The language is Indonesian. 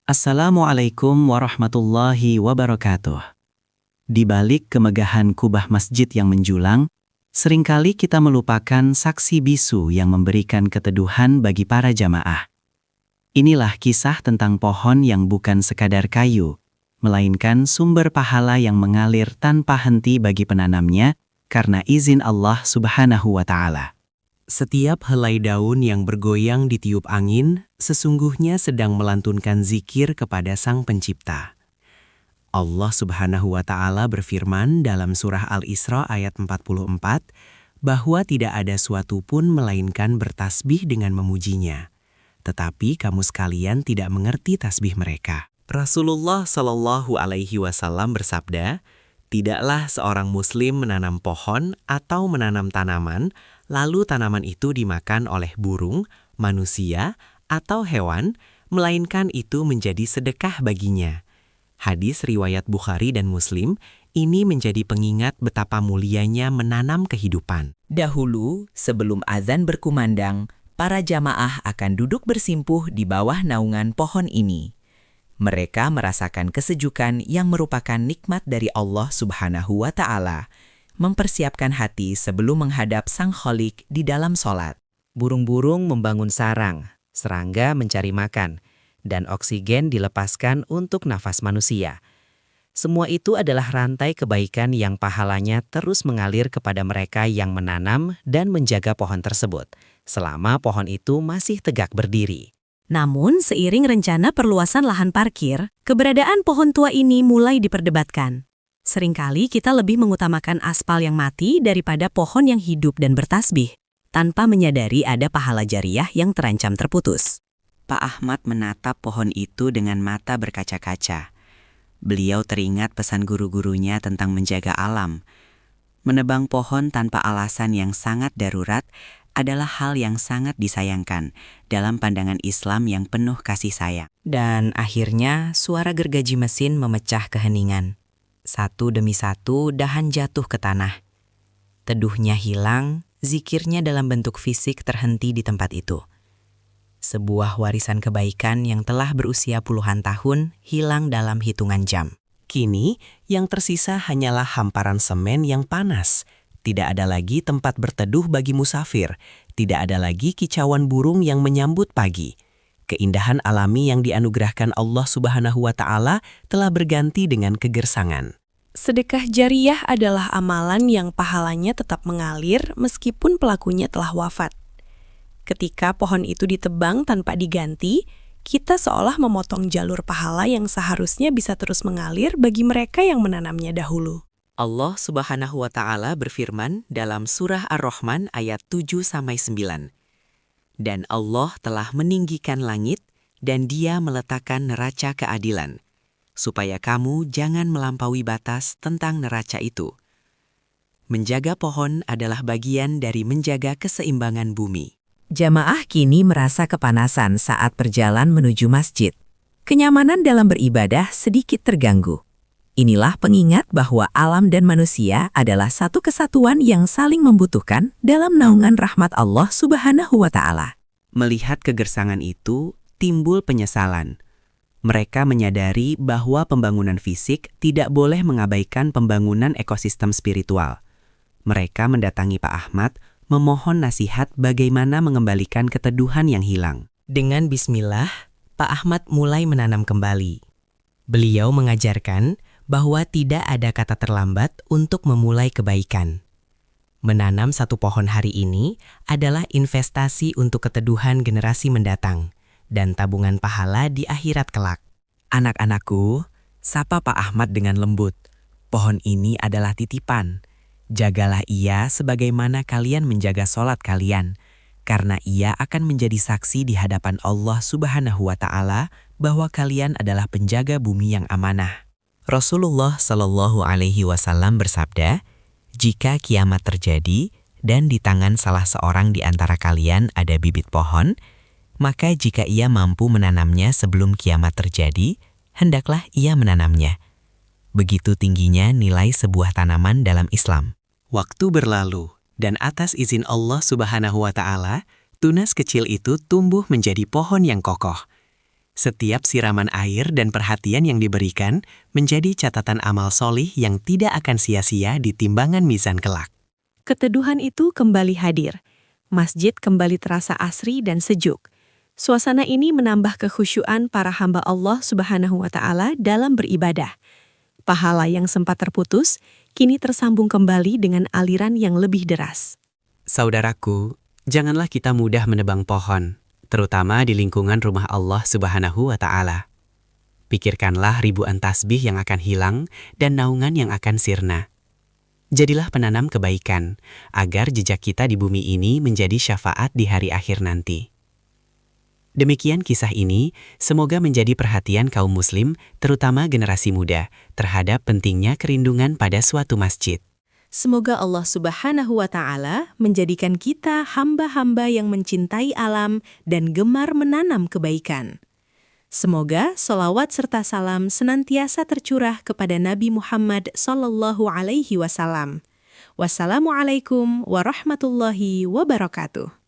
Assalamualaikum warahmatullahi wabarakatuh. Di balik kemegahan kubah masjid yang menjulang, seringkali kita melupakan saksi bisu yang memberikan keteduhan bagi para jamaah. Inilah kisah tentang pohon yang bukan sekadar kayu, melainkan sumber pahala yang mengalir tanpa henti bagi penanamnya karena izin Allah Subhanahu wa Ta'ala. Setiap helai daun yang bergoyang ditiup angin, sesungguhnya sedang melantunkan zikir kepada Sang Pencipta. Allah Subhanahu wa Ta'ala berfirman dalam surah Al-Isra ayat 44, bahwa tidak ada suatu pun melainkan bertasbih dengan memujinya. Tetapi kamu sekalian tidak mengerti tasbih mereka. Rasulullah Shallallahu Alaihi Wasallam bersabda, tidaklah seorang muslim menanam pohon atau menanam tanaman, lalu tanaman itu dimakan oleh burung, manusia, atau hewan, melainkan itu menjadi sedekah baginya. Hadis riwayat Bukhari dan Muslim, ini menjadi pengingat betapa mulianya menanam kehidupan. Dahulu, sebelum azan berkumandang, para jamaah akan duduk bersimpuh di bawah naungan pohon ini. Mereka merasakan kesejukan yang merupakan nikmat dari Allah Subhanahu wa Ta'ala, mempersiapkan hati sebelum menghadap Sang Khalik di dalam sholat. Burung-burung membangun sarang, serangga mencari makan, dan oksigen dilepaskan untuk nafas manusia. Semua itu adalah rantai kebaikan yang pahalanya terus mengalir kepada mereka yang menanam dan menjaga pohon tersebut, selama pohon itu masih tegak berdiri. Namun, seiring rencana perluasan lahan parkir, keberadaan pohon tua ini mulai diperdebatkan. Seringkali kita lebih mengutamakan aspal yang mati daripada pohon yang hidup dan bertasbih, tanpa menyadari ada pahala jariah yang terancam terputus. Pak Ahmad menatap pohon itu dengan mata berkaca-kaca. Beliau teringat pesan guru-gurunya tentang menjaga alam. Menebang pohon tanpa alasan yang sangat darurat adalah hal yang sangat disayangkan dalam pandangan Islam yang penuh kasih sayang. Dan akhirnya suara gergaji mesin memecah keheningan. Satu demi satu dahan jatuh ke tanah. Teduhnya hilang, zikirnya dalam bentuk fisik terhenti di tempat itu. Sebuah warisan kebaikan yang telah berusia puluhan tahun hilang dalam hitungan jam. Kini, yang tersisa hanyalah hamparan semen yang panas. Tidak ada lagi tempat berteduh bagi musafir. Tidak ada lagi kicauan burung yang menyambut pagi. Keindahan alami yang dianugerahkan Allah Subhanahu wa Ta'ala telah berganti dengan kegersangan. Sedekah jariah adalah amalan yang pahalanya tetap mengalir meskipun pelakunya telah wafat. Ketika pohon itu ditebang tanpa diganti, kita seolah memotong jalur pahala yang seharusnya bisa terus mengalir bagi mereka yang menanamnya dahulu. Allah Subhanahu wa Ta'ala berfirman dalam surah Ar-Rahman ayat 7-9. Dan Allah telah meninggikan langit dan Dia meletakkan neraca keadilan, supaya kamu jangan melampaui batas tentang neraca itu. Menjaga pohon adalah bagian dari menjaga keseimbangan bumi. Jamaah kini merasa kepanasan saat berjalan menuju masjid. Kenyamanan dalam beribadah sedikit terganggu. Inilah pengingat bahwa alam dan manusia adalah satu kesatuan yang saling membutuhkan dalam naungan rahmat Allah Subhanahu wa Ta'ala. Melihat kegersangan itu, timbul penyesalan. Mereka menyadari bahwa pembangunan fisik tidak boleh mengabaikan pembangunan ekosistem spiritual. Mereka mendatangi Pak Ahmad, memohon nasihat bagaimana mengembalikan keteduhan yang hilang. Dengan bismillah, Pak Ahmad mulai menanam kembali. Beliau mengajarkan bahwa tidak ada kata terlambat untuk memulai kebaikan. Menanam satu pohon hari ini adalah investasi untuk keteduhan generasi mendatang dan tabungan pahala di akhirat kelak. Anak-anakku, sapa Pak Ahmad dengan lembut. Pohon ini adalah titipan. Jagalah ia sebagaimana kalian menjaga sholat kalian, karena ia akan menjadi saksi di hadapan Allah Subhanahu wa Ta'ala bahwa kalian adalah penjaga bumi yang amanah. Rasulullah Shallallahu Alaihi Wasallam bersabda, jika kiamat terjadi dan di tangan salah seorang di antara kalian ada bibit pohon, maka jika ia mampu menanamnya sebelum kiamat terjadi, hendaklah ia menanamnya. Begitu tingginya nilai sebuah tanaman dalam Islam. Waktu berlalu, dan atas izin Allah Subhanahu wa Ta'ala, tunas kecil itu tumbuh menjadi pohon yang kokoh. Setiap siraman air dan perhatian yang diberikan menjadi catatan amal solih yang tidak akan sia-sia di timbangan mizan kelak. Keteduhan itu kembali hadir. Masjid kembali terasa asri dan sejuk. Suasana ini menambah kekhusyuan para hamba Allah Subhanahu wa Ta'ala dalam beribadah. Pahala yang sempat terputus kini tersambung kembali dengan aliran yang lebih deras. Saudaraku, janganlah kita mudah menebang pohon, terutama di lingkungan rumah Allah Subhanahu wa Ta'ala. Pikirkanlah ribuan tasbih yang akan hilang dan naungan yang akan sirna. Jadilah penanam kebaikan, agar jejak kita di bumi ini menjadi syafaat di hari akhir nanti. Demikian kisah ini, semoga menjadi perhatian kaum muslim, terutama generasi muda, terhadap pentingnya kerindungan pada suatu masjid. Semoga Allah Subhanahu wa Ta'ala menjadikan kita hamba-hamba yang mencintai alam dan gemar menanam kebaikan. Semoga sholawat serta salam senantiasa tercurah kepada Nabi Muhammad SAW. Wassalamualaikum warahmatullahi wabarakatuh.